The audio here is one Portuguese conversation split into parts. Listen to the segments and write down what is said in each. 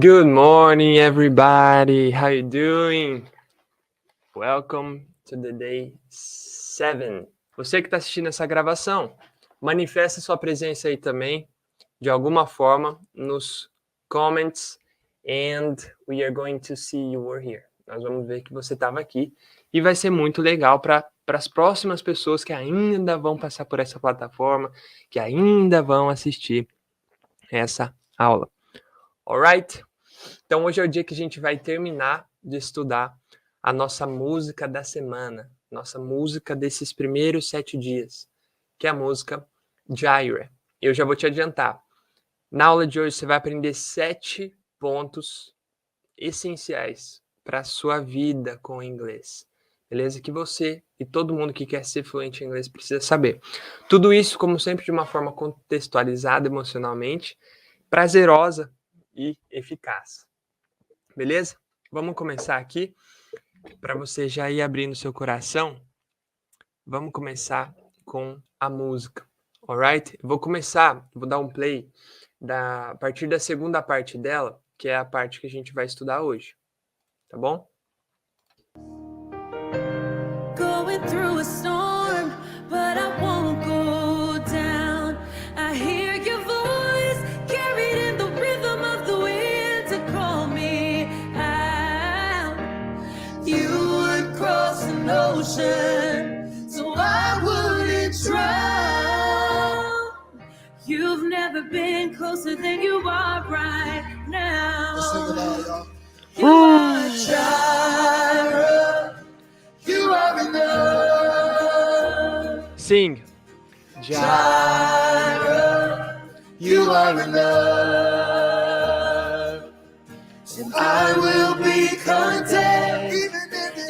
Good morning, everybody. How you doing? Welcome to the day 7. Você que está assistindo essa gravação, manifesta sua presença aí também, de alguma forma, nos comments, and we are going to see you were here. Nós vamos ver que você estava aqui e vai ser muito legal para as próximas pessoas que ainda vão passar por essa plataforma, que ainda vão assistir essa aula. Alright? Então hoje é o dia que a gente vai terminar de estudar a nossa música da semana, nossa música desses primeiros 7 dias, que é a música Jireh. Eu já vou te adiantar. Na aula de hoje você vai aprender 7 pontos essenciais para a sua vida com o inglês. Beleza? Que você e todo mundo que quer ser fluente em inglês precisa saber. Tudo isso, como sempre, de uma forma contextualizada emocionalmente, prazerosa e eficaz. Beleza? Vamos começar aqui. Para você já ir abrindo seu coração, vamos começar com a música. Alright? Vou dar um play a partir da segunda parte dela, que é a parte que a gente vai estudar hoje. Tá bom? Going through a storm, but I won't go down. I hear your voice carried in the rhythm of the wind to call me out. You would cross an ocean, so I wouldn't drown. You've never been closer than you are right now. Let's sing it out, y'all. You are Jireh. You are enough. Sing. Jireh, you are enough. And I will be content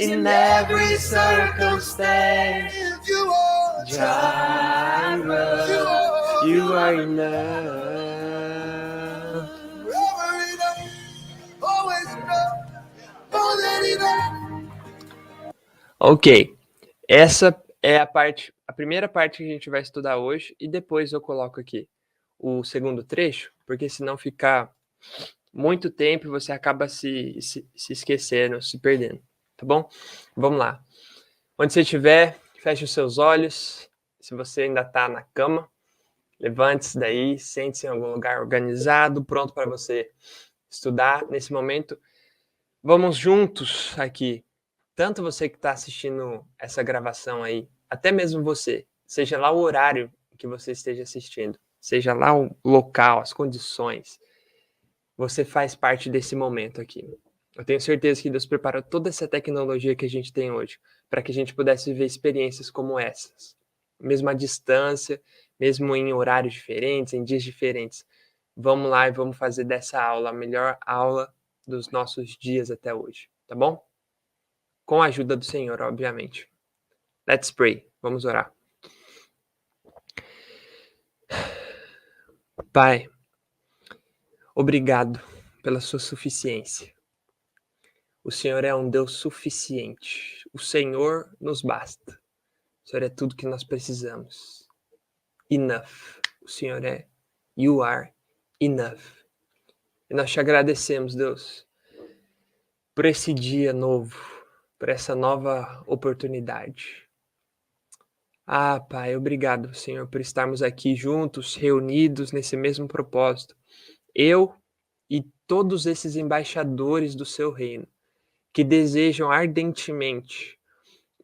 in every circumstance. You are Jireh, You are enough. forever enough, always enough, more than enough. Ok. Essa é a primeira parte que a gente vai estudar hoje e depois eu coloco aqui o segundo trecho, porque senão ficar muito tempo e você acaba se esquecendo, se perdendo, tá bom? Vamos lá. Onde você estiver, feche os seus olhos. Se você ainda está na cama, levante-se daí, sente-se em algum lugar organizado, pronto para você estudar nesse momento. Vamos juntos aqui. Tanto você que está assistindo essa gravação aí, até mesmo você, seja lá o horário que você esteja assistindo, seja lá o local, as condições, você faz parte desse momento aqui. Eu tenho certeza que Deus preparou toda essa tecnologia que a gente tem hoje para que a gente pudesse viver experiências como essas, mesmo à distância, mesmo em horários diferentes, em dias diferentes. Vamos lá e vamos fazer dessa aula a melhor aula dos nossos dias até hoje, tá bom? Com a ajuda do Senhor, obviamente. Let's pray. Vamos orar. Pai, obrigado pela sua suficiência. O Senhor é um Deus suficiente. O Senhor nos basta. O Senhor é tudo que nós precisamos. Enough. O Senhor é You are enough. E nós te agradecemos, Deus, por esse dia novo, por essa nova oportunidade. Ah, Pai, obrigado, Senhor, por estarmos aqui juntos, reunidos nesse mesmo propósito. Eu e todos esses embaixadores do seu reino, que desejam ardentemente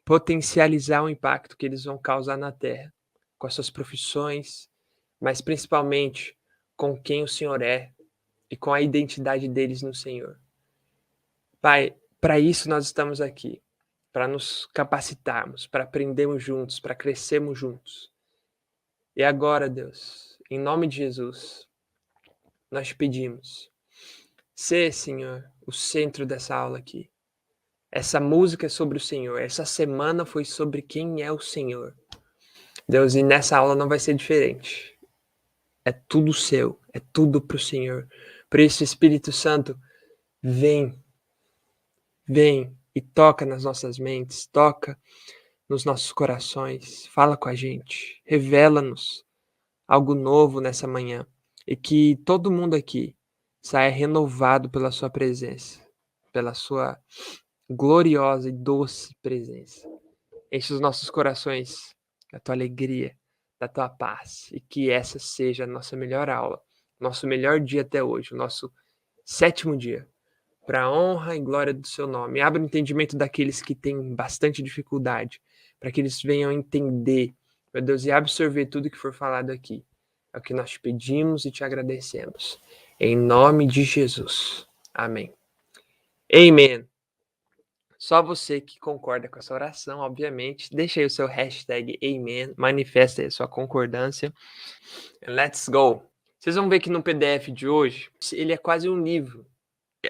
potencializar o impacto que eles vão causar na Terra, com as suas profissões, mas principalmente com quem o Senhor é e com a identidade deles no Senhor. Pai, para isso nós estamos aqui, para nos capacitarmos, para aprendermos juntos, para crescermos juntos. E agora, Deus, em nome de Jesus, nós te pedimos, sê, Senhor, o centro dessa aula aqui. Essa música é sobre o Senhor, essa semana foi sobre quem é o Senhor. Deus, e nessa aula não vai ser diferente. É tudo seu, é tudo para o Senhor. Por isso, Espírito Santo, vem e toca nas nossas mentes, toca nos nossos corações, fala com a gente, revela-nos algo novo nessa manhã e que todo mundo aqui saia renovado pela sua presença, pela sua gloriosa e doce presença. Enche os nossos corações da tua alegria, da tua paz, e que essa seja a nossa melhor aula, nosso melhor dia até hoje, o nosso 7º dia, para a honra e glória do seu nome. Abra o entendimento daqueles que têm bastante dificuldade, para que eles venham entender, meu Deus, e absorver tudo que for falado aqui. É o que nós te pedimos e te agradecemos. Em nome de Jesus. Amém. Amen. Só você que concorda com essa oração, obviamente, deixa aí o seu hashtag Amen, manifesta aí a sua concordância. Let's go! Vocês vão ver que no PDF de hoje, ele é quase um livro.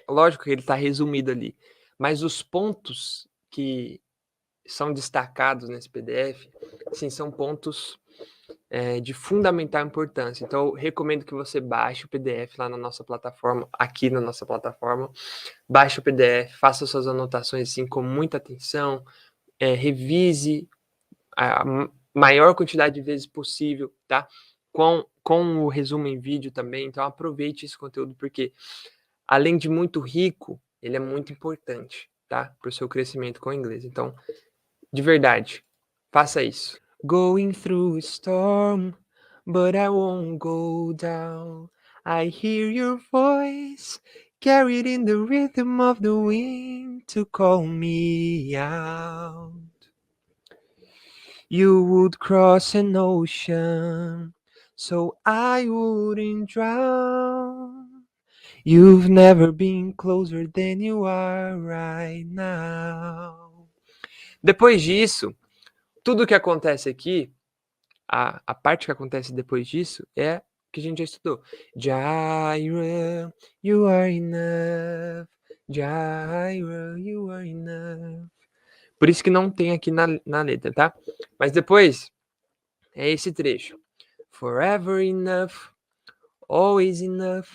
Lógico que ele está resumido ali, mas os pontos que são destacados nesse PDF, sim, são pontos de fundamental importância. Então, eu recomendo que você baixe o PDF lá na nossa plataforma, aqui na nossa plataforma. Baixe o PDF, faça suas anotações assim com muita atenção, revise a maior quantidade de vezes possível, tá? Com o resumo em vídeo também. Então, aproveite esse conteúdo, porque além de muito rico, ele é muito importante, tá? Para o seu crescimento com o inglês. Então, de verdade, faça isso. Going through a storm, but I won't go down. I hear your voice, carried in the rhythm of the wind to call me out. You would cross an ocean, so I wouldn't drown. You've never been closer than you are right now. Depois disso, tudo que acontece aqui, a parte que acontece depois disso é que a gente já estudou. Jireh, you are enough. Jireh, you are enough. Por isso que não tem aqui na letra, tá? Mas depois é esse trecho. Forever enough, always enough,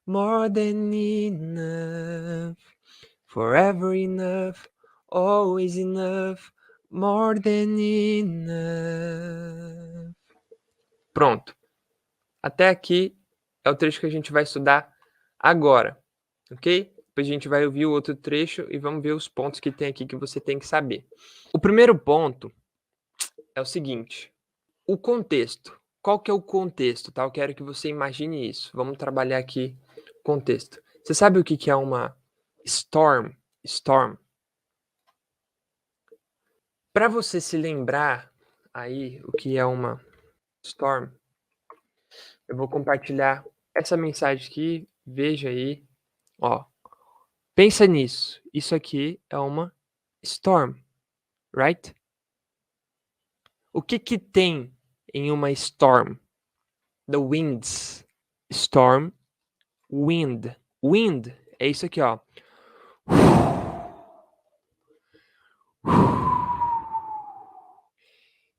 more than enough. Forever enough, always enough, more than enough. Pronto. Até aqui é o trecho que a gente vai estudar agora, ok? Depois a gente vai ouvir o outro trecho e vamos ver os pontos que tem aqui que você tem que saber. O primeiro ponto é o seguinte, o contexto. Qual que é o contexto, tá? Eu quero que você imagine isso. Vamos trabalhar aqui o contexto. Você sabe o que é uma storm? Storm. Para você se lembrar aí o que é uma storm, eu vou compartilhar essa mensagem aqui. Veja aí, ó. Pensa nisso. Isso aqui é uma storm, right? O que tem em uma storm? The winds. Storm, wind. Wind é isso aqui, ó.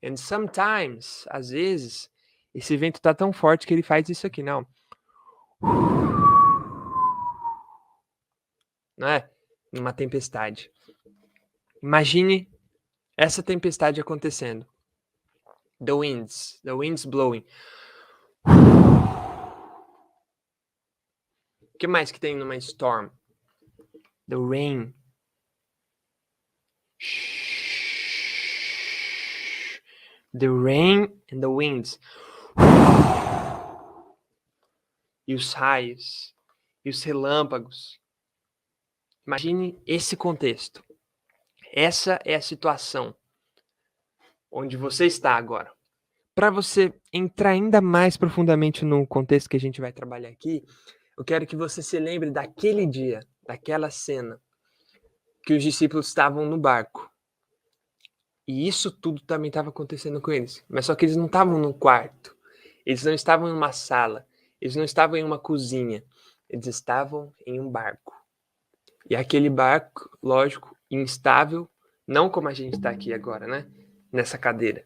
And sometimes, às vezes, esse vento tá tão forte que ele faz isso aqui, não? Não é? Numa tempestade. Imagine essa tempestade acontecendo. The winds blowing. O que mais que tem numa storm? The rain. The rain and the winds. E os raios. E os relâmpagos. Imagine esse contexto. Essa é a situação onde você está agora. Para você entrar ainda mais profundamente no contexto que a gente vai trabalhar aqui, eu quero que você se lembre daquele dia, daquela cena, que os discípulos estavam no barco. E isso tudo também estava acontecendo com eles. Mas só que eles não estavam num quarto. Eles não estavam em uma sala. Eles não estavam em uma cozinha. Eles estavam em um barco. E aquele barco, lógico, instável, não como a gente está aqui agora, né? Nessa cadeira.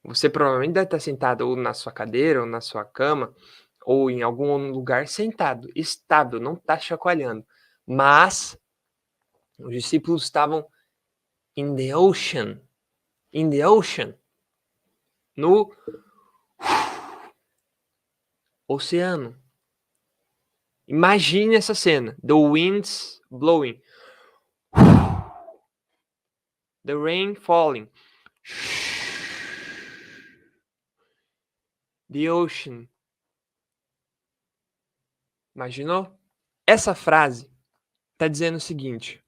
Você provavelmente deve estar sentado ou na sua cadeira, ou na sua cama, ou em algum lugar sentado, estável, não está chacoalhando. Mas os discípulos estavam in the ocean, no oceano. Imagine essa cena. The winds blowing. The rain falling. The ocean. Imaginou? Essa frase está dizendo o seguinte: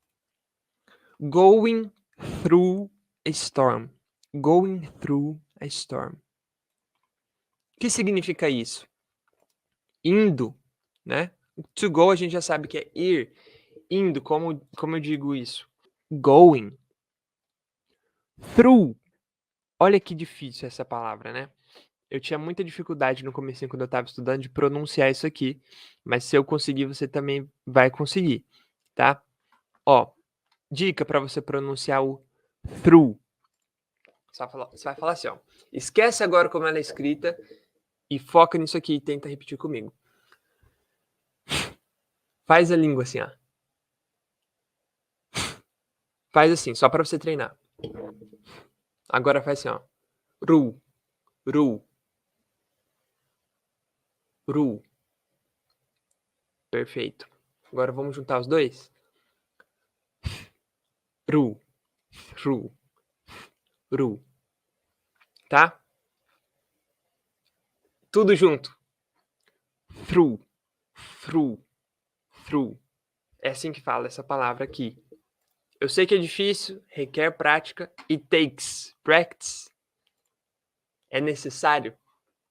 going through a storm. Going through a storm. O que significa isso? Indo, né? To go a gente já sabe que é ir. Indo, como eu digo isso? Going. Through. Olha que difícil essa palavra, né? Eu tinha muita dificuldade no comecinho quando eu estava estudando de pronunciar isso aqui, mas se eu conseguir, você também vai conseguir, tá? Ó, dica para você pronunciar o through. Você vai falar assim, ó. Esquece agora como ela é escrita e foca nisso aqui e tenta repetir comigo. Faz a língua assim, ó. Faz assim, só para você treinar. Agora faz assim, ó. Ru, ru, ru. Perfeito. Agora vamos juntar os dois. Ru, ru, ru. Tá? Tudo junto. Through, through, through. É assim que fala essa palavra aqui. Eu sei que é difícil, requer prática. It takes practice. É necessário.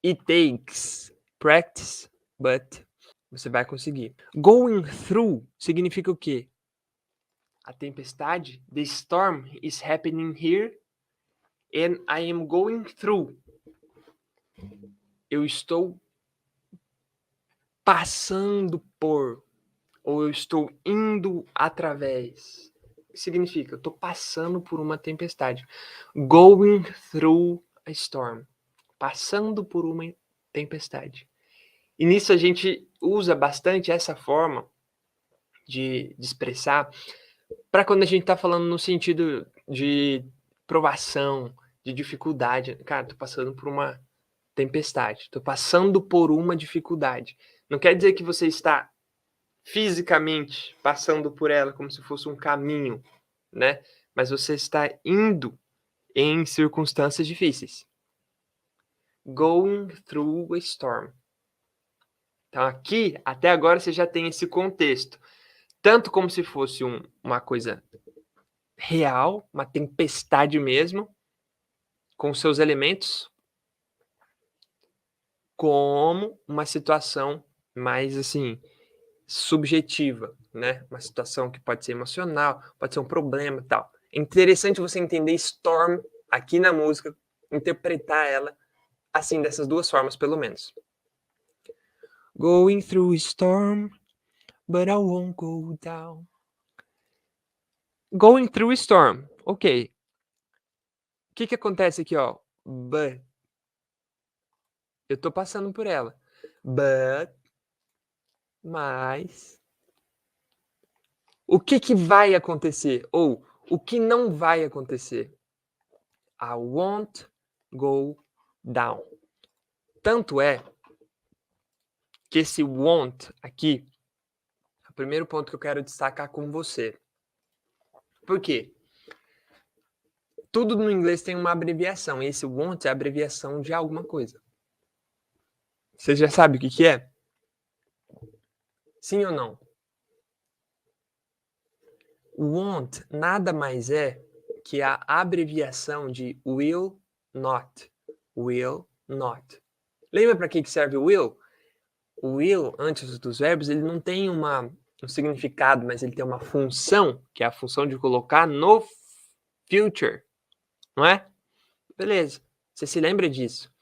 It takes practice, but você vai conseguir. Going through significa o quê? A tempestade. The storm is happening here and I am going through. Eu estou passando por, ou eu estou indo através. O que significa? Eu estou passando por uma tempestade. Going through a storm. Passando por uma tempestade. E nisso a gente usa bastante essa forma de expressar para quando a gente está falando no sentido de provação, de dificuldade. Cara, estou passando por uma tempestade. Estou passando por uma dificuldade. Não quer dizer que você está fisicamente passando por ela como se fosse um caminho, né? Mas você está indo em circunstâncias difíceis. Going through a storm. Então aqui, até agora, você já tem esse contexto. Tanto como se fosse uma coisa real, uma tempestade mesmo, com seus elementos, como uma situação mais, assim, subjetiva, né? Uma situação que pode ser emocional, pode ser um problema e tal. É interessante você entender storm aqui na música, interpretar ela assim, dessas duas formas, pelo menos. Going through a storm, but I won't go down. Going through a storm, ok. O que acontece aqui, ó? But. Eu tô passando por ela. But. Mas. O que vai acontecer? Ou o que não vai acontecer? I won't go down. Tanto é que esse won't aqui é o primeiro ponto que eu quero destacar com você. Por quê? Tudo no inglês tem uma abreviação. E esse won't é a abreviação de alguma coisa. Você já sabe o que é? Sim ou não? Won't nada mais é que a abreviação de will not. Will not. Lembra para que serve o will? O will, antes dos verbos, ele não tem um significado, mas ele tem uma função, que é a função de colocar no future. Não é? Beleza. Você se lembra disso?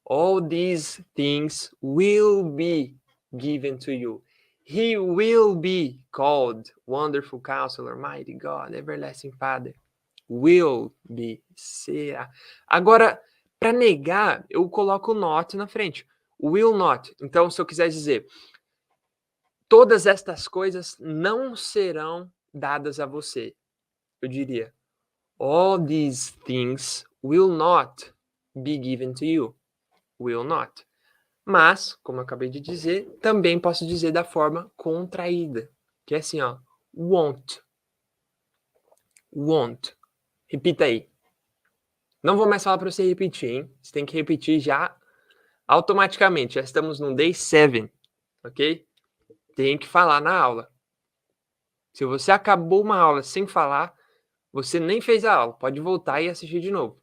All these things will be given to you. He will be called Wonderful Counselor, Mighty God, Everlasting Father. Will be. Será. Agora, para negar, eu coloco o not na frente. Will not. Então, se eu quiser dizer, todas estas coisas não serão dadas a você. Eu diria, all these things will not be given to you. Will not. Mas, como eu acabei de dizer, também posso dizer da forma contraída, que é assim, ó, won't. Won't. Repita aí. Não vou mais falar para você repetir, hein? Você tem que repetir já automaticamente. Já estamos no day 7, ok? Tem que falar na aula. Se você acabou uma aula sem falar, você nem fez a aula. Pode voltar e assistir de novo.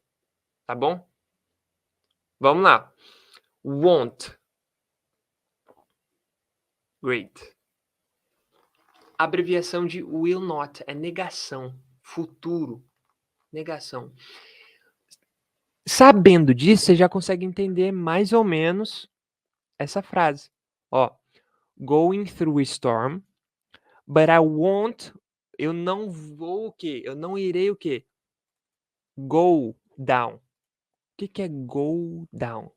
Tá bom? Vamos lá. Won't. Great. Abreviação de will not é negação, futuro, negação. Sabendo disso, você já consegue entender mais ou menos essa frase. Ó, going through a storm, but I won't, eu não vou o quê? Eu não irei o quê? Go down. O que é go down?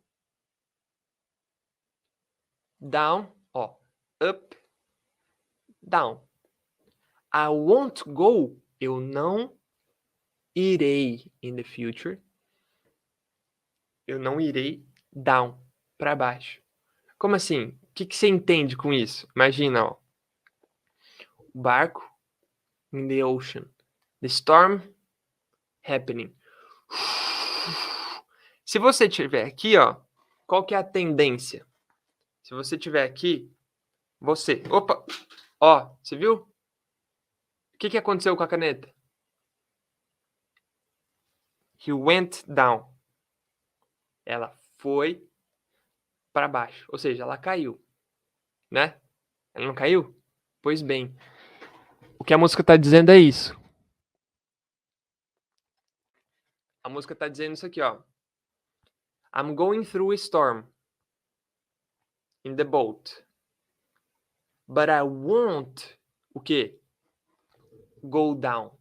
Down, ó, up, down. I won't go, eu não irei in the future. Eu não irei down, para baixo. Como assim? O que você entende com isso? Imagina, ó. O barco in the ocean. The storm happening. Se você tiver aqui, ó, qual que é a tendência? Se você tiver aqui, você... Opa! Ó, você viu? O que aconteceu com a caneta? He went down. Ela foi para baixo. Ou seja, ela caiu. Né? Ela não caiu? Pois bem. O que a música está dizendo é isso. A música está dizendo isso aqui, ó. I'm going through a storm in the boat. But I won't, o quê? Go down.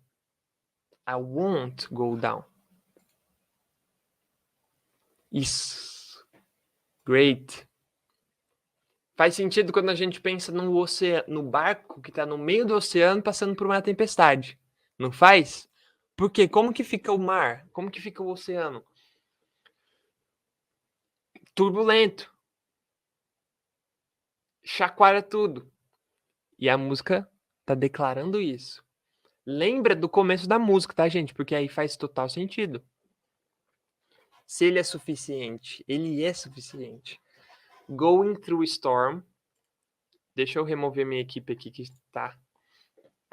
I won't go down. Isso. Great. Faz sentido quando a gente pensa no oceano, no barco que está no meio do oceano passando por uma tempestade. Não faz? Porque como que fica o mar? Como que fica o oceano? Turbulento. Chacoalha tudo. E a música tá declarando isso. Lembra do começo da música, tá, gente? Porque aí faz total sentido. Se ele é suficiente, ele é suficiente. Going through storm. Deixa eu remover minha equipe aqui que tá.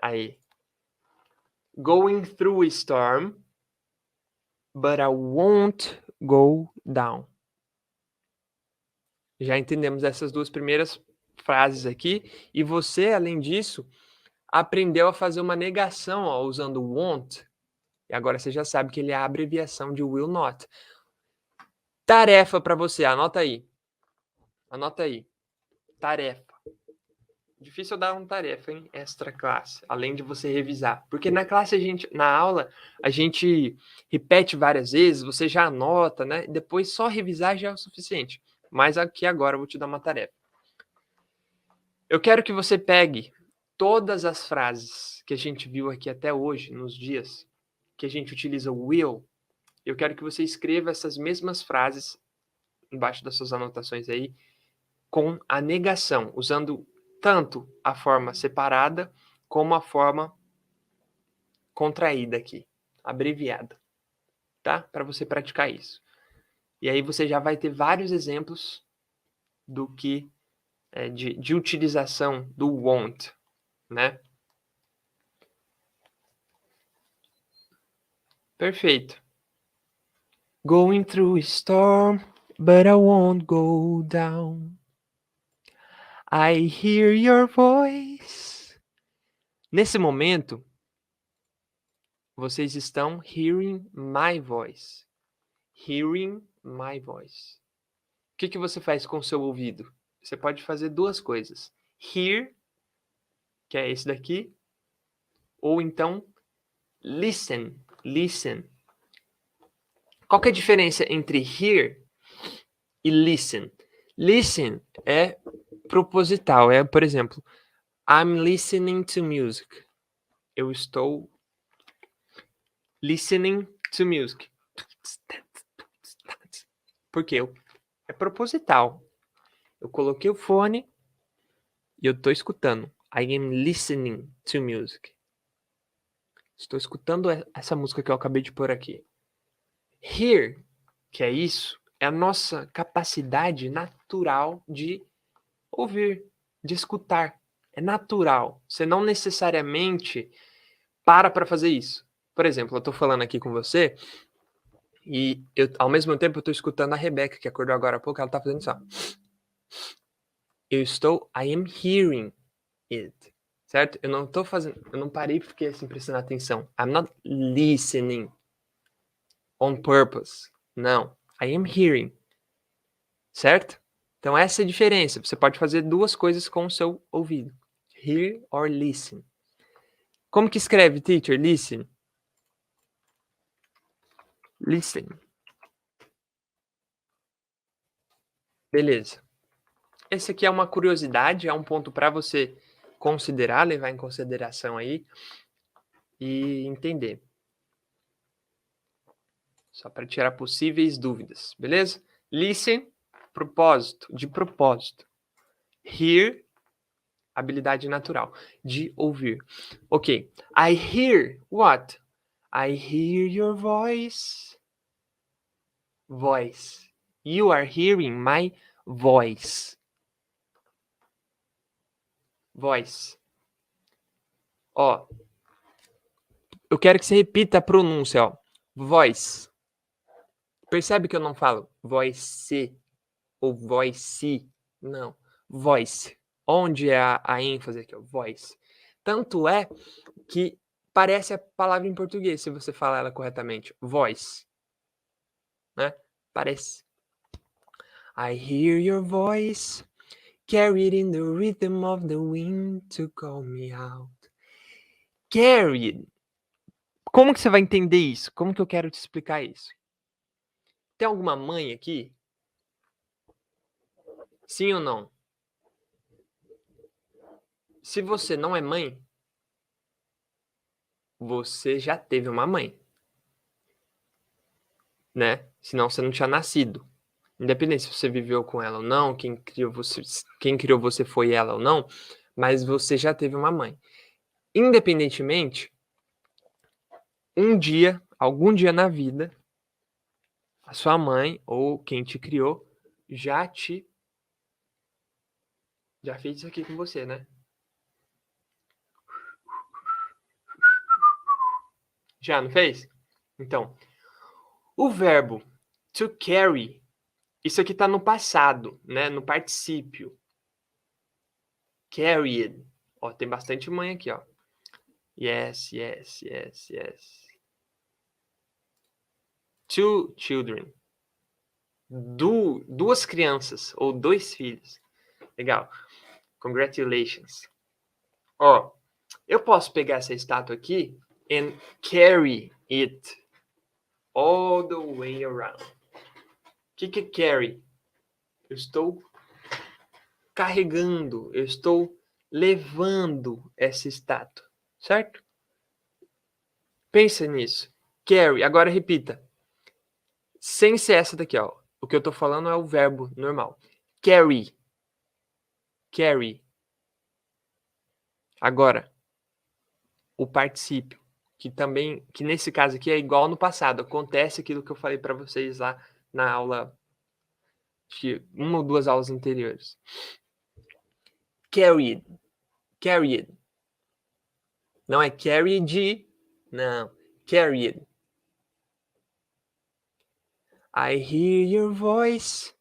Aí. Going through storm, but I won't go down. Já entendemos essas duas primeiras frases aqui. E você, além disso, aprendeu a fazer uma negação ó, usando won't. E agora você já sabe que ele é a abreviação de will not. Tarefa para você, anota aí. Anota aí. Tarefa. Difícil eu dar uma tarefa, hein? Extra classe, além de você revisar. Porque na classe, na aula, a gente repete várias vezes, você já anota, né? Depois só revisar já é o suficiente. Mas aqui agora eu vou te dar uma tarefa. Eu quero que você pegue todas as frases que a gente viu aqui até hoje, nos dias que a gente utiliza o will. Eu quero que você escreva essas mesmas frases embaixo das suas anotações aí, com a negação, usando tanto a forma separada como a forma contraída aqui, abreviada, tá? Para você praticar isso. E aí você já vai ter vários exemplos do que de utilização do won't, né? Perfeito. Going through a storm, but I won't go down. I hear your voice. Nesse momento, vocês estão hearing my voice. Hearing my voice. O que você faz com o seu ouvido? Você pode fazer duas coisas. Hear, que é esse daqui, ou então listen. Listen. Qual que é a diferença entre hear e listen? Listen é proposital. É, por exemplo, I'm listening to music. Eu estou listening to music. Por quê? É proposital. Eu coloquei o fone e eu tô escutando. I am listening to music. Estou escutando essa música que eu acabei de pôr aqui. Hear, que é isso, é a nossa capacidade natural de ouvir, de escutar. É natural. Você não necessariamente para fazer isso. Por exemplo, eu tô falando aqui com você e ao mesmo tempo eu tô escutando a Rebeca, que acordou agora há pouco, ela tá fazendo isso, ó. I am hearing it. Certo? Eu não parei e fiquei assim prestando atenção. I'm not listening on purpose. Não. I am hearing. Certo? Então essa é a diferença. Você pode fazer duas coisas com o seu ouvido. Hear or listen. Como que escreve, teacher? Listen. Listen. Beleza. Esse aqui é uma curiosidade, é um ponto para você considerar, levar em consideração aí e entender. Só para tirar possíveis dúvidas, beleza? Listen, propósito, de propósito. Hear, habilidade natural, de ouvir. Ok. I hear what? I hear your voice. Voice. You are hearing my voice. Voice. Ó. Eu quero que você repita a pronúncia, ó. Voice. Percebe que eu não falo voice ou voice. Não. Voice. Onde é a ênfase aqui, ó? Voice. Tanto é que parece a palavra em português, se você falar ela corretamente. Voice. Né? Parece. I hear your voice, carried in the rhythm of the wind to call me out. Carried. Como que você vai entender isso? Como que eu quero te explicar isso? Tem alguma mãe aqui? Sim ou não? Se você não é mãe, você já teve uma mãe. Né? Senão você não tinha nascido. Independente se você viveu com ela ou não, quem criou você foi ela ou não, mas você já teve uma mãe. Independentemente, algum dia na vida, a sua mãe ou quem te criou já fez isso aqui com você, né? Já, não fez? Então, o verbo to carry, isso aqui tá no passado, né? No particípio. Carried. Ó, tem bastante mãe aqui, ó. Yes, yes, yes, yes. Two children. Duas crianças ou dois filhos. Legal. Congratulations. Ó, eu posso pegar essa estátua aqui and carry it all the way around. O que é carry? Eu estou carregando, eu estou levando essa estátua, certo? Pensa nisso. Carry. Agora repita. Sem ser essa daqui, ó. O que eu tô falando é o verbo normal. Carry. Carry. Agora, o particípio, que nesse caso aqui é igual no passado. Acontece aquilo que eu falei para vocês lá na aula, de uma ou duas aulas anteriores. Carried. Carried. Não é carried, não. Carried. I hear your voice,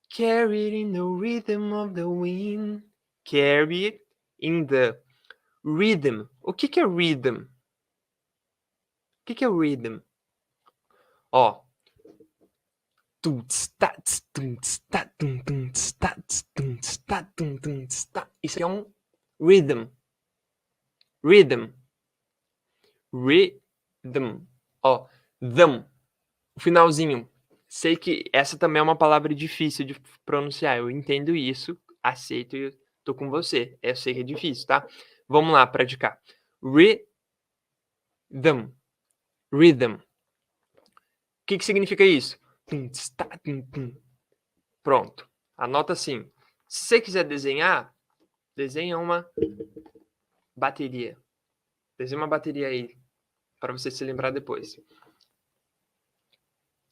carried in the rhythm of the wind. Carried in the rhythm. O que é rhythm? O que é rhythm? Ó. Isso é um rhythm. Rhythm. Rhythm. Ó. Them. O finalzinho. Sei que essa também é uma palavra difícil de pronunciar. Eu entendo isso. Aceito e tô com você. Eu sei que é difícil, tá? Vamos lá praticar. Rhythm. Rhythm. O que significa isso? Pronto. Anota assim. Se você quiser desenhar, desenha uma bateria. Desenha uma bateria aí, para você se lembrar depois.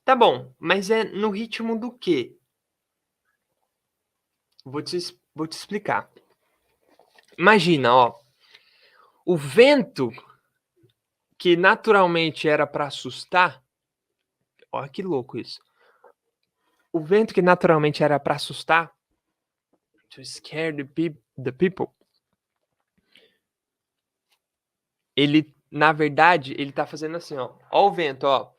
Tá bom, mas é no ritmo do quê? Vou te explicar. Imagina, ó. O vento que naturalmente era para assustar. Olha que louco isso. O vento que naturalmente era para assustar, to scare the people, ele, na verdade, ele tá fazendo assim, ó. Ó o vento, ó.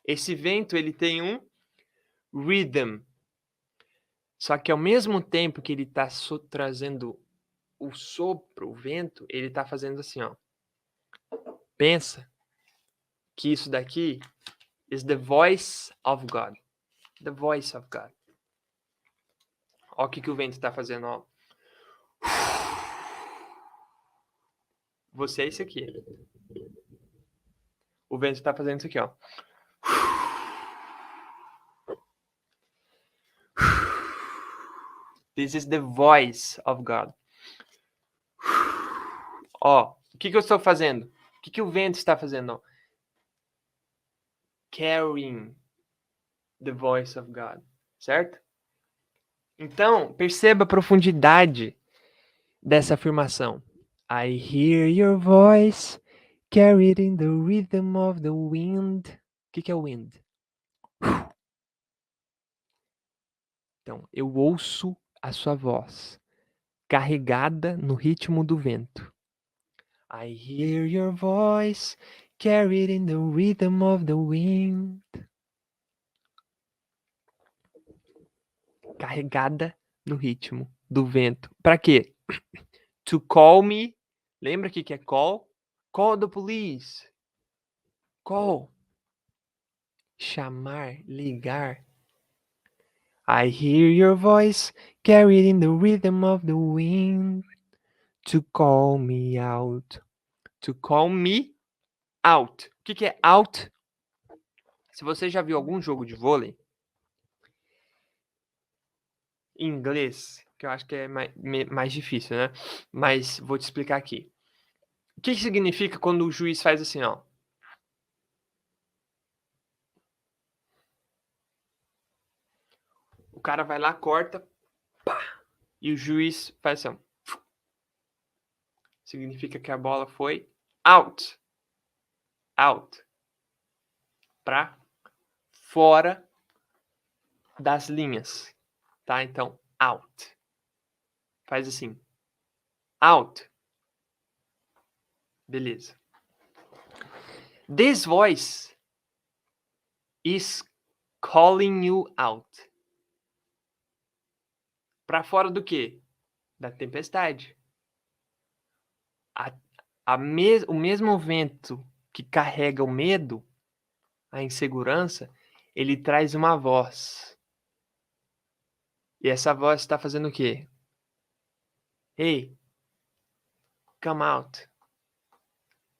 Esse vento, ele tem um rhythm. Só que ao mesmo tempo que ele tá trazendo o sopro, o vento, ele tá fazendo assim, ó. Pensa que isso daqui is the voice of God. The voice of God. Ó o que o vento tá fazendo, ó. Você é esse aqui. O vento tá fazendo isso aqui, ó. This is the voice of God. Ó, o que eu estou fazendo? O que o vento está fazendo? Ó? Carrying the voice of God. Certo? Então, perceba a profundidade dessa afirmação. I hear your voice carried in the rhythm of the wind. O que é o wind? Então, eu ouço a sua voz carregada no ritmo do vento. I hear your voice carried in the rhythm of the wind. Carregada no ritmo do vento. Para quê? To call me. Lembra o que é call? Call the police. Call. Chamar, ligar. I hear your voice carried in the rhythm of the wind. To call me out. To call me out. O que é out? Se você já viu algum jogo de vôlei, em inglês, que eu acho que é mais difícil, né? Mas vou te explicar aqui. O que significa quando o juiz faz assim, ó? O cara vai lá, corta, pá, e o juiz faz assim, ó. Significa que a bola foi out. Out. Pra fora das linhas. Tá? Então, out. Faz assim. Out. Beleza. This voice is calling you out. Pra fora do quê? Da tempestade. O mesmo vento que carrega o medo, a insegurança, ele traz uma voz. E essa voz está fazendo o quê? Hey, come out.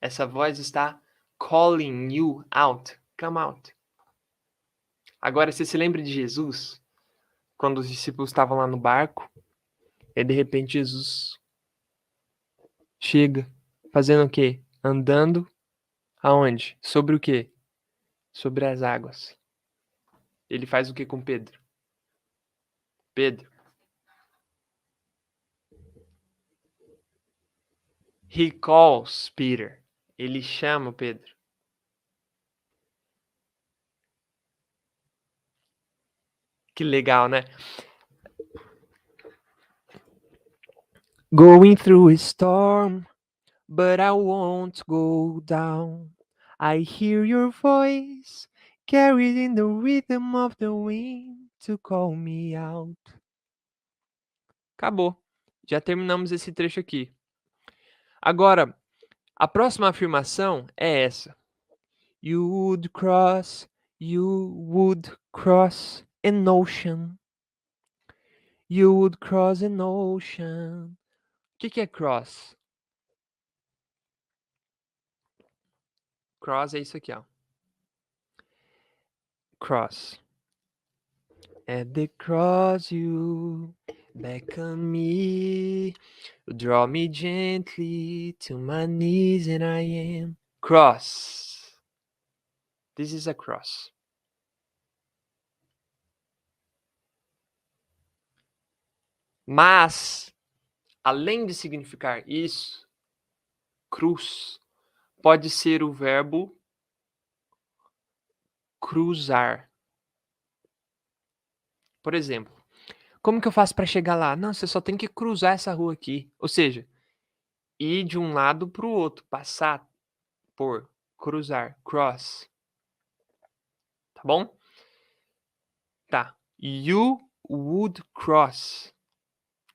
Essa voz está calling you out. Come out. Agora, você se lembra de Jesus? Quando os discípulos estavam lá no barco, e de repente Jesus chega, fazendo o quê? Andando aonde? Sobre o quê? Sobre as águas. Ele faz o que com Pedro? Pedro. He calls Peter. Ele chama Pedro. Que legal, né? Going through a storm, but I won't go down. I hear your voice carried in the rhythm of the wind to call me out. Acabou. Já terminamos esse trecho aqui. Agora, a próxima afirmação é essa. You would cross an ocean. You would cross an ocean. O que é cross? cross é isso aqui, ó. Cross. At the cross you beckon me, you draw me gently to my knees and I am cross. This is a cross. Mas, além de significar isso, cruz pode ser o verbo cruzar. Por exemplo, como que eu faço para chegar lá? Não, você só tem que cruzar essa rua aqui. Ou seja, ir de um lado para o outro, passar por, cruzar, cross. Tá bom? Tá. You would cross.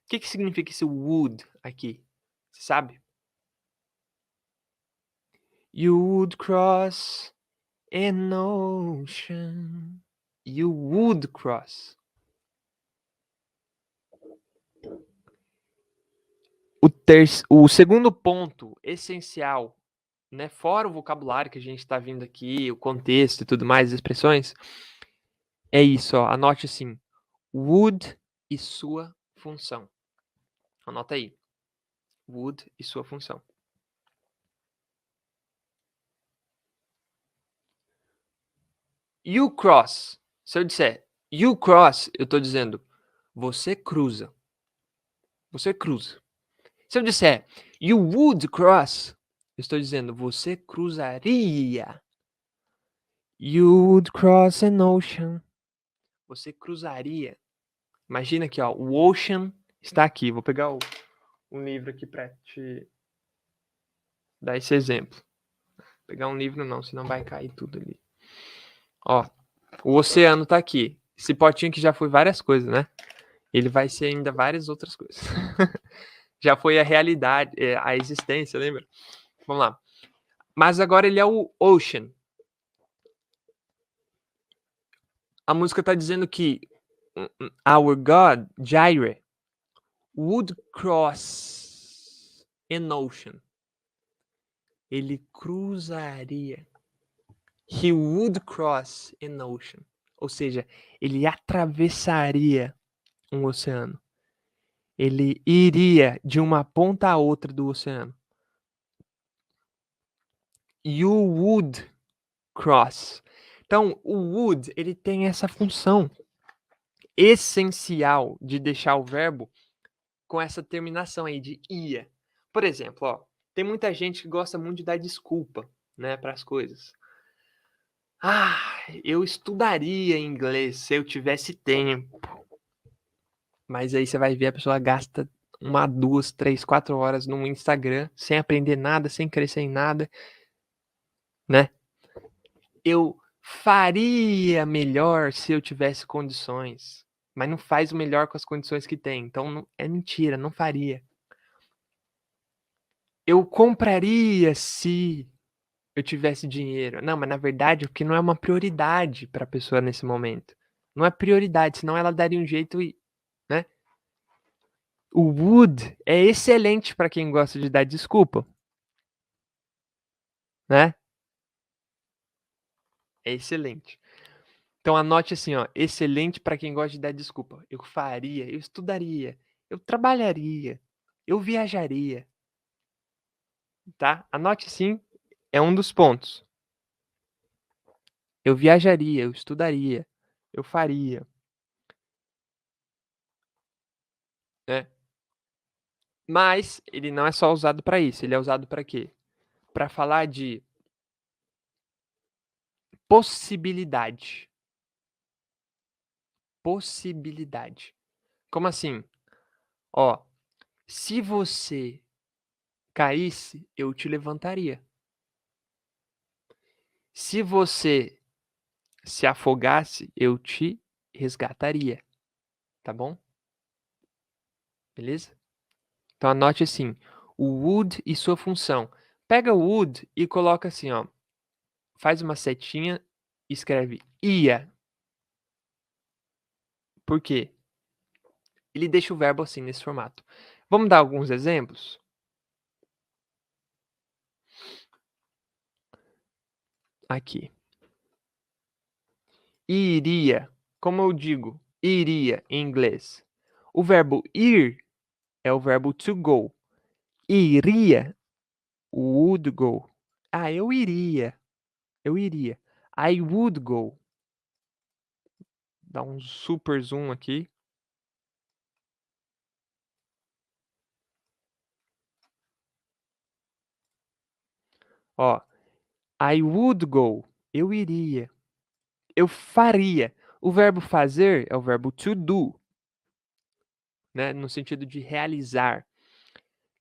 O que significa esse would aqui? Você sabe? You would cross an ocean. You would cross. O segundo ponto essencial, né, fora o vocabulário que a gente está vendo aqui, o contexto e tudo mais, as expressões, é isso, ó, anote assim, would e sua função. Anota aí, would e sua função. You cross, se eu disser you cross, eu estou dizendo você cruza. Você cruza. Se eu disser you would cross, eu estou dizendo você cruzaria. You would cross an ocean. Você cruzaria. Imagina aqui, ó, o ocean está aqui. Vou pegar um livro aqui para te dar esse exemplo. Vou pegar um livro não, senão vai cair tudo ali. Ó, o oceano tá aqui. Esse potinho aqui já foi várias coisas, né? Ele vai ser ainda várias outras coisas. Já foi a realidade, a existência, lembra? Vamos lá. Mas agora ele é o ocean. A música tá dizendo que our God, Jireh, would cross an ocean. Ele cruzaria. He would cross an ocean. Ou seja, ele atravessaria um oceano. Ele iria de uma ponta a outra do oceano. You would cross. Então, o would, ele tem essa função essencial de deixar o verbo com essa terminação aí de ia. Por exemplo, ó, tem muita gente que gosta muito de dar desculpa, né, para as coisas. Ah, eu estudaria inglês se eu tivesse tempo. Mas aí você vai ver a pessoa gasta 1, 2, 3, 4 horas no Instagram sem aprender nada, sem crescer em nada, né? Eu faria melhor se eu tivesse condições, mas não faz o melhor com as condições que tem. Então é mentira, não faria. Eu compraria se eu tivesse dinheiro. Não, mas na verdade, porque não é uma prioridade para a pessoa nesse momento. Não é prioridade, senão ela daria um jeito e, né? O would é excelente para quem gosta de dar desculpa, né? É excelente. Então anote assim, ó, excelente para quem gosta de dar desculpa. Eu faria, eu estudaria, eu trabalharia, eu viajaria. Tá? Anote sim, é um dos pontos. Eu viajaria, eu estudaria, eu faria. Né? Mas ele não é só usado para isso, ele é usado para quê? Para falar de possibilidade. Possibilidade. Como assim? Ó, se você caísse, eu te levantaria. Se você se afogasse, eu te resgataria. Tá bom? Beleza? Então anote assim, o would e sua função. Pega o would e coloca assim, ó. Faz uma setinha e escreve ia. Por quê? Ele deixa o verbo assim, nesse formato. Vamos dar alguns exemplos? aqui. Iria. Como eu digo iria em inglês? O verbo ir é o verbo to go. Iria, would go. Ah, eu iria. Eu iria. I would go. Dá um super zoom aqui. Ó, I would go. Eu iria. Eu faria. O verbo fazer é o verbo to do, né? No sentido de realizar.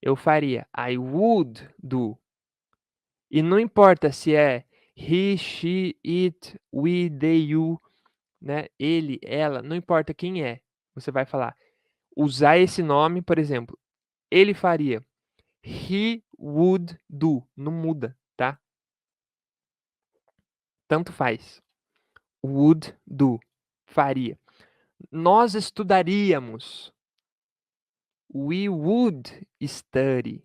Eu faria. I would do. E não importa se é he, she, it, we, they, you, né? Ele, ela, não importa quem é. Você vai falar. Usar esse nome, por exemplo, ele faria. He would do. Não muda, tá? Tanto faz. Would do. Faria. Nós estudaríamos. We would study.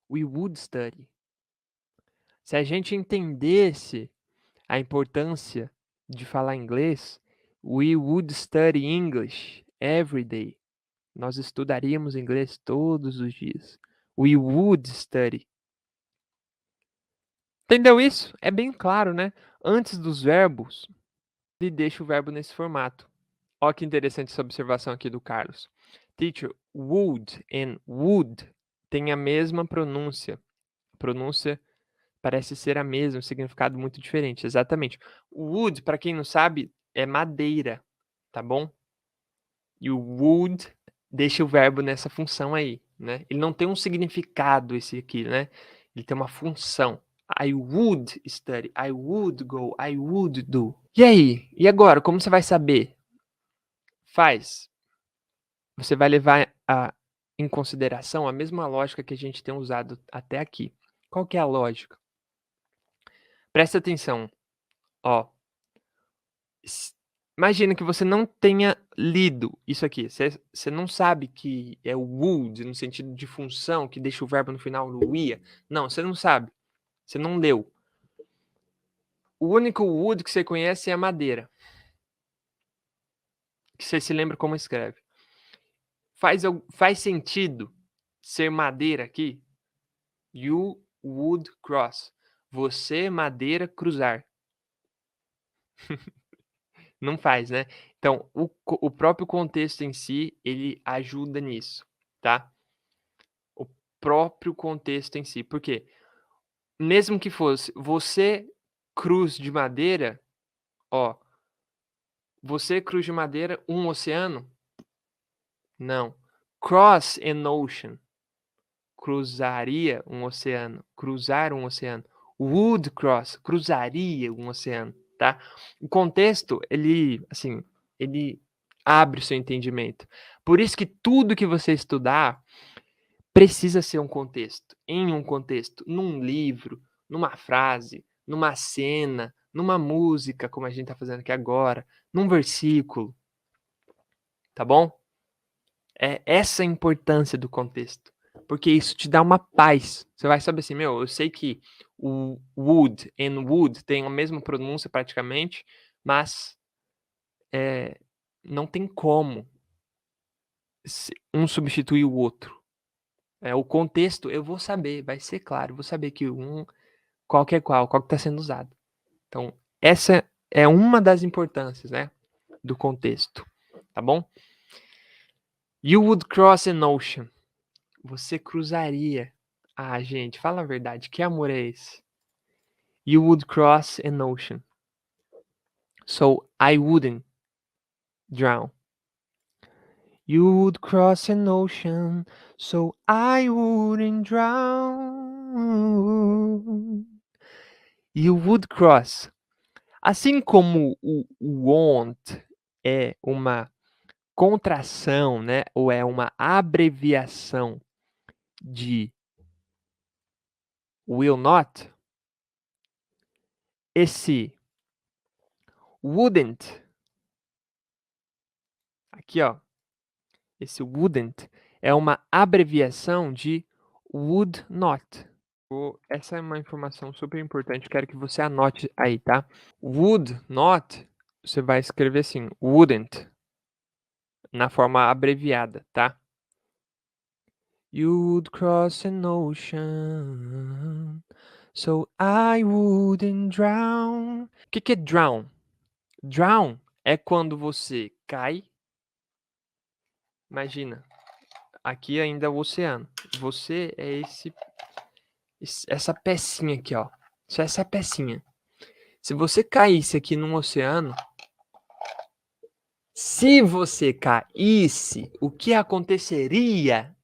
We would study. Se a gente entendesse a importância de falar inglês, we would study English every day. Nós estudaríamos inglês todos os dias. We would study. Entendeu isso? É bem claro, né? Antes dos verbos, ele deixa o verbo nesse formato. Olha que interessante essa observação aqui do Carlos. Teacher, would and would têm a mesma pronúncia. A pronúncia parece ser a mesma, um significado muito diferente. Exatamente. Wood, para quem não sabe, é madeira, tá bom? E o would deixa o verbo nessa função aí, né? Ele não tem um significado esse aqui, né? Ele tem uma função. I would study, I would go, I would do. E aí? E agora? Como você vai saber? Faz. Você vai levar em consideração a mesma lógica que a gente tem usado até aqui. Qual que é a lógica? Presta atenção. Ó, imagina que você não tenha lido isso aqui. Você não sabe que é o would, no sentido de função, que deixa o verbo no final no ia. Não, você não sabe. Você não leu. O único would que você conhece é a madeira. Que você se lembra como escreve. Faz sentido ser madeira aqui? You would cross. Você, madeira, cruzar. Não faz, né? Então, o próprio contexto em si, ele ajuda nisso, tá? O próprio contexto em si. Por quê? Mesmo que fosse você, cruz de madeira, ó, você, cruz de madeira, um oceano? Não. Cross an ocean. Cruzaria um oceano. Cruzar um oceano. Would cross. Cruzaria um oceano, tá? O contexto, ele abre o seu entendimento. Por isso que tudo que você estudar precisa ser um contexto. Em um contexto. Num livro, numa frase, numa cena, numa música, como a gente está fazendo aqui agora, num versículo. Tá bom? É essa a importância do contexto. Porque isso te dá uma paz. Você vai saber assim, eu sei que o would and would tem a mesma pronúncia praticamente, mas não tem como um substituir o outro. O contexto eu vou saber, vai ser claro, vou saber que qual que está sendo usado. Então, essa é uma das importâncias, né, do contexto, tá bom? You would cross an ocean. Você cruzaria. Ah, gente, fala a verdade, que amor é esse? You would cross an ocean. So I wouldn't drown. You would cross an ocean, so I wouldn't drown. You would cross. Assim como o won't é uma contração, né, ou é uma abreviação de will not, esse wouldn't, aqui ó, esse wouldn't é uma abreviação de would not. Essa é uma informação super importante, quero que você anote aí, tá? Would not, você vai escrever assim, wouldn't, na forma abreviada, tá? You would cross an ocean, so I wouldn't drown. O que é drown? Drown é quando você cai. Imagina, aqui ainda é o oceano. Você é essa pecinha aqui, ó. Só essa pecinha. Se você caísse aqui num oceano, se você caísse, o que aconteceria?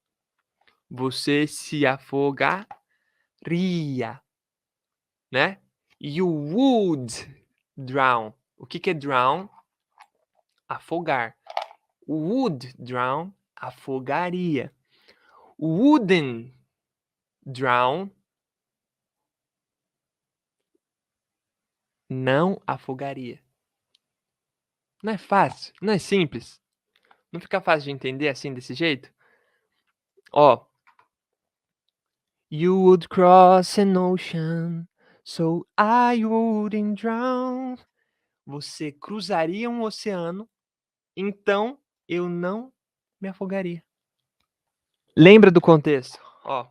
Você se afogaria, né? You would drown. O que é drown? Afogar. Would drown, afogaria. Wouldn't drown, não afogaria. Não é fácil, não é simples. Não fica fácil de entender assim, desse jeito? Ó. You would cross an ocean, so I wouldn't drown. Você cruzaria um oceano, então eu não me afogaria. Lembra do contexto? Ó.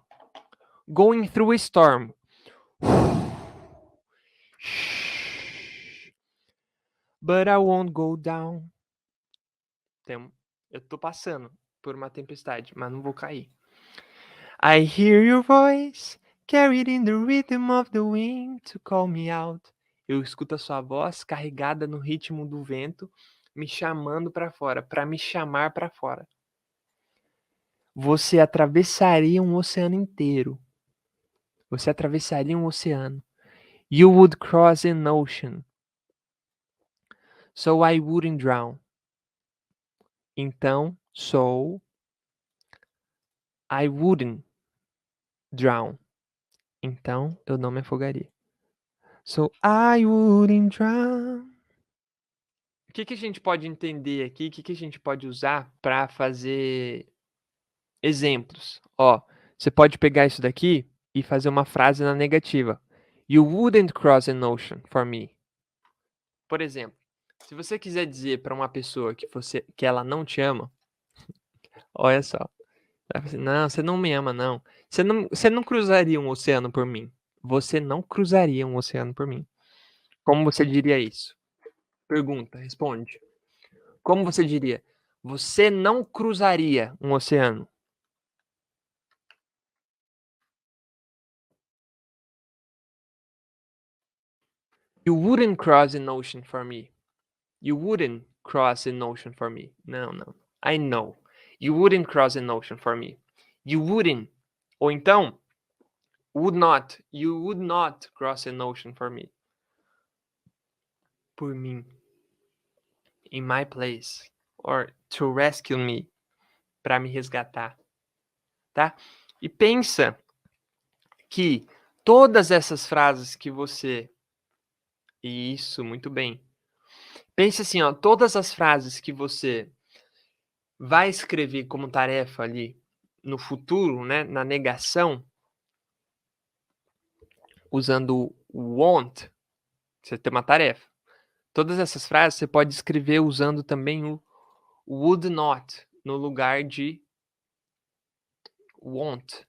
Going through a storm. But I won't go down. Eu tô passando por uma tempestade, mas não vou cair. I hear your voice, carried in the rhythm of the wind to call me out. Eu escuto a sua voz carregada no ritmo do vento, me chamando para fora, para me chamar para fora. Você atravessaria um oceano inteiro. Você atravessaria um oceano. You would cross an ocean, so I wouldn't drown. Então, so I wouldn't drown. Então, eu não me afogaria. So I wouldn't drown. O que a gente pode entender aqui? O que a gente pode usar para fazer exemplos? Ó, você pode pegar isso daqui e fazer uma frase na negativa. You wouldn't cross an ocean for me. Por exemplo, se você quiser dizer para uma pessoa que ela não te ama, olha só. Não, você não me ama, não. Você não cruzaria um oceano por mim. Você não cruzaria um oceano por mim. Como você diria isso? Pergunta, responde. Como você diria? Você não cruzaria um oceano. You wouldn't cross an ocean for me. You wouldn't cross an ocean for me. Não, não. I know. You wouldn't cross an ocean for me. You wouldn't. Ou então, would not. You would not cross an ocean for me. Por mim. In my place. Or to rescue me. Para me resgatar. Tá? E pensa que todas essas frases que você... Isso, muito bem. Pense assim, ó, todas as frases que você vai escrever como tarefa ali no futuro, né, na negação, usando o won't, você tem uma tarefa. Todas essas frases você pode escrever usando também o would not no lugar de won't.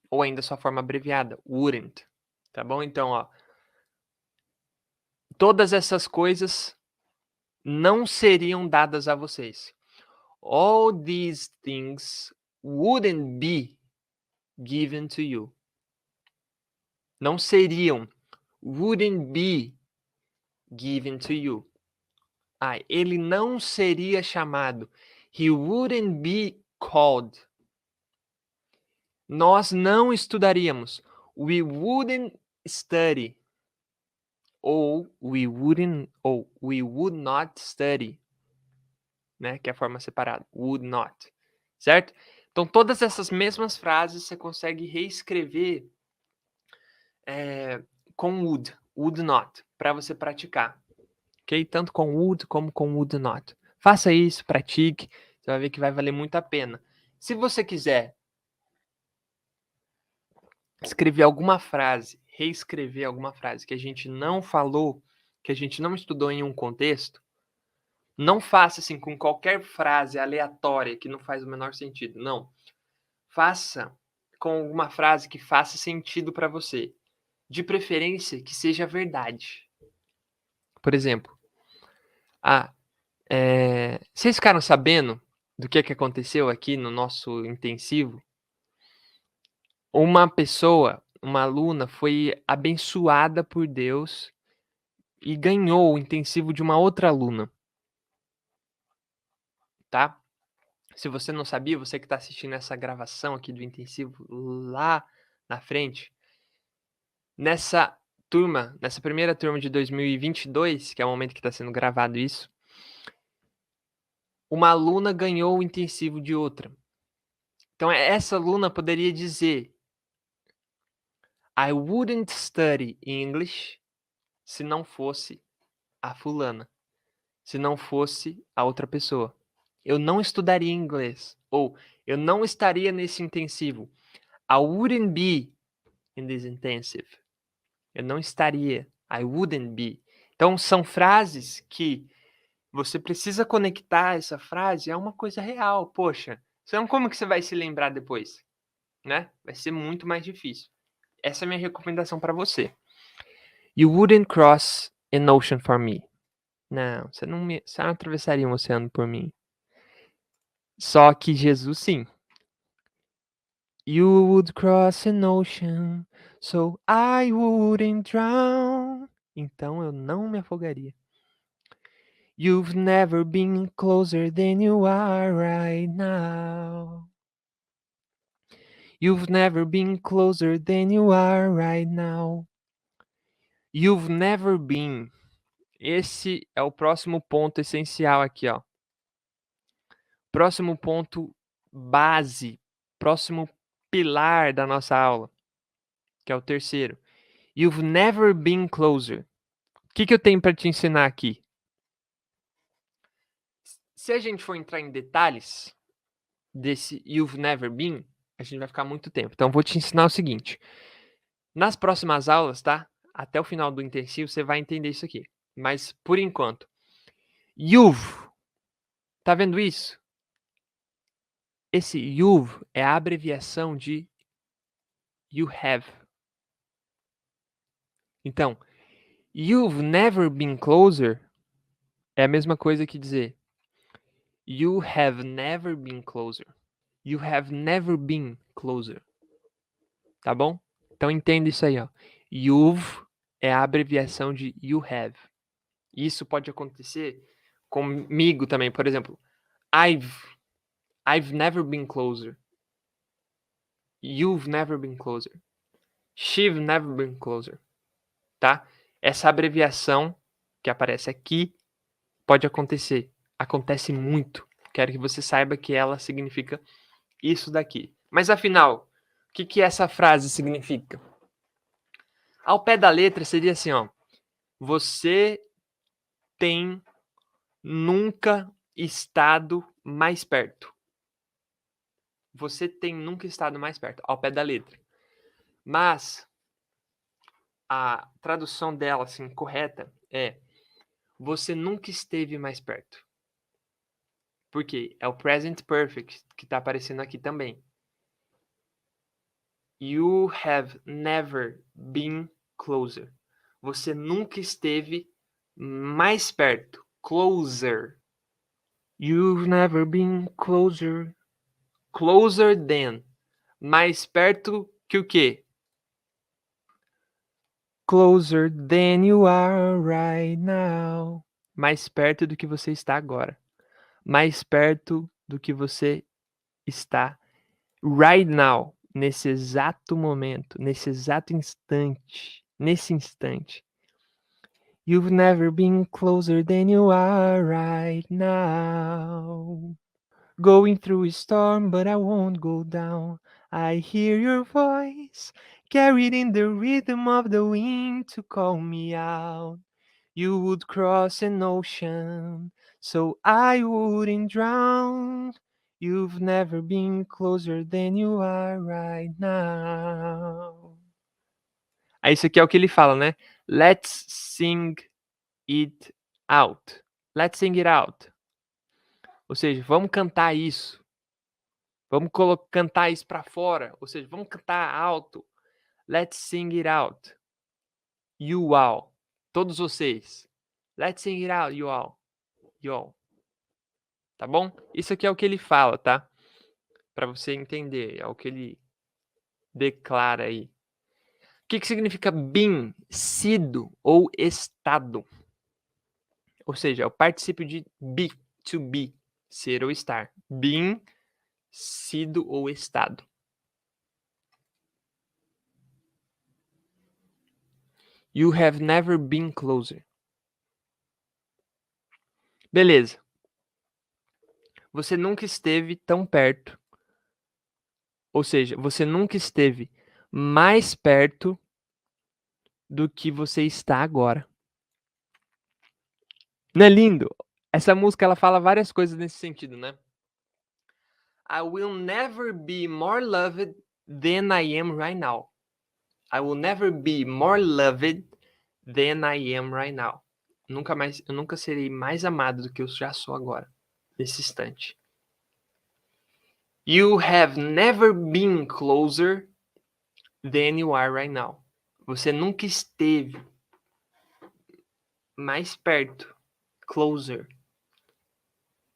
Ou ainda sua forma abreviada, wouldn't. Tá bom? Então, ó, todas essas coisas não seriam dadas a vocês. All these things wouldn't be given to you. Não seriam. Wouldn't be given to you. Ele não seria chamado. He wouldn't be called. Nós não estudaríamos. We wouldn't study. Ou we would not study. Né? Que é a forma separada. Would not. Certo? Então, todas essas mesmas frases você consegue reescrever com would not, para você praticar. Ok? Tanto com would como com would not. Faça isso, pratique, você vai ver que vai valer muito a pena. Se você quiser escrever alguma frase, reescrever alguma frase que a gente não falou, que a gente não estudou em um contexto, não faça assim com qualquer frase aleatória que não faz o menor sentido. Não. Faça com alguma frase que faça sentido para você. De preferência que seja verdade. Por exemplo, vocês ficaram sabendo do que aconteceu aqui no nosso intensivo? Uma pessoa, uma aluna, foi abençoada por Deus e ganhou o intensivo de uma outra aluna, tá? Se você não sabia, você que está assistindo essa gravação aqui do intensivo lá na frente, nessa primeira turma de 2022, que é o momento que está sendo gravado isso, uma aluna ganhou o intensivo de outra. Então, essa aluna poderia dizer: I wouldn't study English se não fosse a fulana, se não fosse a outra pessoa. Eu não estudaria inglês, ou eu não estaria nesse intensivo. I wouldn't be in this intensive. Eu não estaria. I wouldn't be. Então, são frases que você precisa conectar essa frase a uma coisa real. Poxa, então como que você vai se lembrar depois? Né? Vai ser muito mais difícil. Essa é a minha recomendação para você. You wouldn't cross an ocean for me. Não, você não atravessaria um oceano por mim. Só que Jesus sim. You would cross an ocean, so I wouldn't drown. Então eu não me afogaria. You've never been closer than you are right now. You've never been closer than you are right now. You've never been. Esse é o próximo ponto essencial aqui, ó. Próximo ponto base, próximo pilar da nossa aula, que é o terceiro. You've never been closer. O que eu tenho para te ensinar aqui? Se a gente for entrar em detalhes desse you've never been, a gente vai ficar muito tempo. Então, eu vou te ensinar o seguinte. Nas próximas aulas, tá? Até o final do intensivo, você vai entender isso aqui. Mas, por enquanto, you've. Tá vendo isso? Esse you've é a abreviação de you have. Então, you've never been closer é a mesma coisa que dizer you have never been closer. You have never been closer. Tá bom? Então entenda isso aí, ó. You've é a abreviação de you have. Isso pode acontecer comigo também. Por exemplo, I've never been closer. You've never been closer. She've never been closer. Tá? Essa abreviação que aparece aqui pode acontecer. Acontece muito. Quero que você saiba que ela significa isso daqui. Mas afinal, o que essa frase significa? Ao pé da letra seria assim, ó. Você tem nunca estado mais perto. Você tem nunca estado mais perto, ao pé da letra. Mas a tradução dela, assim, correta é você nunca esteve mais perto. Por quê? É o present perfect que está aparecendo aqui também. You have never been closer. Você nunca esteve mais perto. Closer. You've never been closer. Closer than. Mais perto que o quê? Closer than you are right now. Mais perto do que você está agora. Mais perto do que você está right now. Nesse exato momento. Nesse exato instante. Nesse instante. You've never been closer than you are right now. Going through a storm, but I won't go down. I hear your voice, carried in the rhythm of the wind to call me out. You would cross an ocean, so I wouldn't drown. You've never been closer than you are right now. Aí isso aqui é o que ele fala, né? Let's sing it out. Let's sing it out. Ou seja, vamos cantar isso. Vamos cantar isso para fora. Ou seja, vamos cantar alto. Let's sing it out. You all. Todos vocês. Let's sing it out, you all. You all. Tá bom? Isso aqui é o que ele fala, tá? Para você entender. É o que ele declara aí. O que significa been, sido ou estado? Ou seja, é o particípio de be, to be, ser ou estar. Been, sido ou estado. You have never been closer. Beleza. Você nunca esteve tão perto. Ou seja, você nunca esteve mais perto do que você está agora. Não é lindo? Essa música ela fala várias coisas nesse sentido, né? I will never be more loved than I am right now. I will never be more loved than I am right now. Eu nunca serei mais amado do que eu já sou agora, nesse instante. You have never been closer than you are right now. Você nunca esteve mais perto, closer,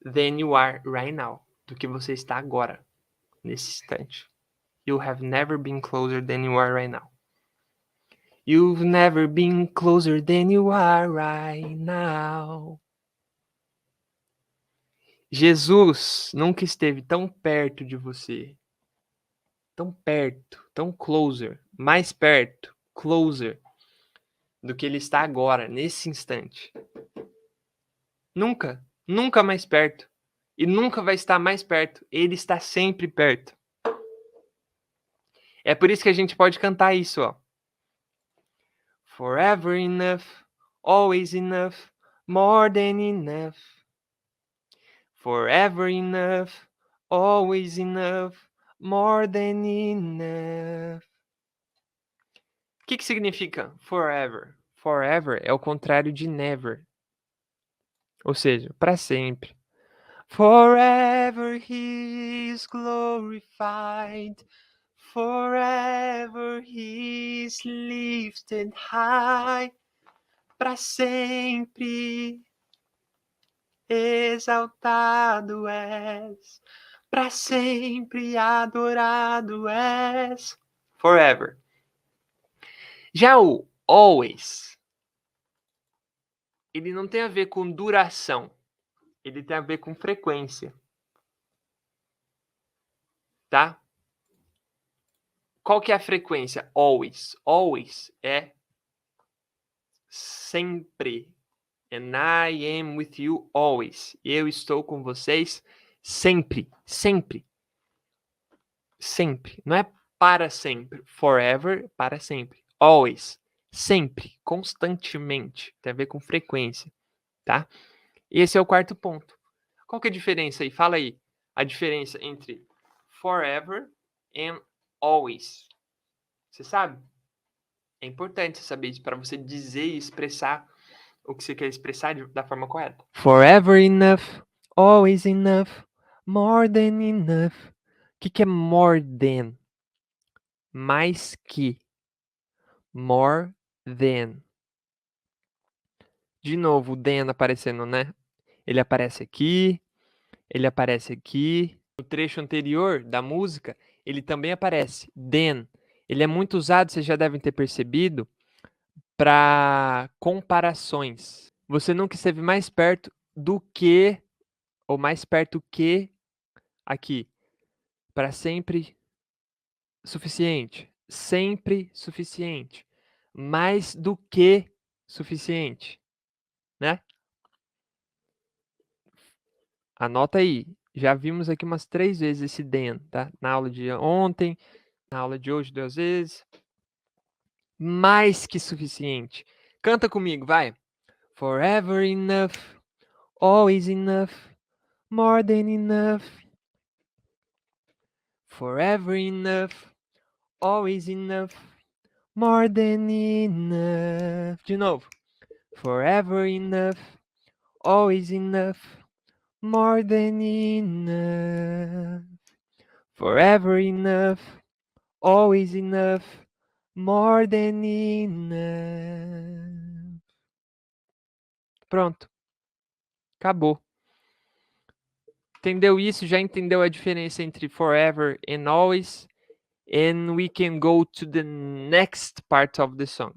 than you are right now, do que você está agora, nesse instante. You have never been closer than you are right now. You've never been closer than you are right now. Jesus nunca esteve tão perto de você. Tão perto, tão closer, mais perto, closer, do que ele está agora, nesse instante. Nunca, nunca mais perto. E nunca vai estar mais perto. Ele está sempre perto. É por isso que a gente pode cantar isso, ó. Forever enough, always enough, more than enough. Forever enough, always enough, more than enough. O que significa forever? Forever é o contrário de never. Ou seja, para sempre. Forever he is glorified. Forever he is lifted high. Para sempre exaltado és. Para sempre adorado és. Forever. Já o always, ele não tem a ver com duração. Ele tem a ver com frequência. Tá? Qual que é a frequência? Always. Always é sempre. And I am with you always. Eu estou com vocês sempre. Sempre. Sempre. Não é para sempre. Forever, para sempre. Always. Sempre. Constantemente. Tem a ver com frequência. Tá? Esse é o quarto ponto. Qual que é a diferença aí? Fala aí. A diferença entre forever and always. Você sabe? É importante saber isso para você dizer e expressar o que você quer expressar da forma correta. Forever enough, always enough, more than enough. O que é more than? Mais que. More than. De novo, o than aparecendo, né? Ele aparece aqui, ele aparece aqui. No trecho anterior da música, ele também aparece. Than. Ele é muito usado, vocês já devem ter percebido, para comparações. Você nunca esteve mais perto do que, ou mais perto que, aqui. Para sempre suficiente. Sempre suficiente. Mais do que suficiente. Né? Anota aí. Já vimos aqui umas 3 vezes esse than, tá? Na aula de ontem, na aula de hoje 2 vezes. Mais que suficiente. Canta comigo, vai. Forever enough, always enough, more than enough. Forever enough, always enough, more than enough. De novo. Forever enough, always enough, more than enough. Forever enough, always enough, more than enough. Pronto. Acabou. Entendeu isso? Já entendeu a diferença entre forever and always? And we can go to the next part of the song.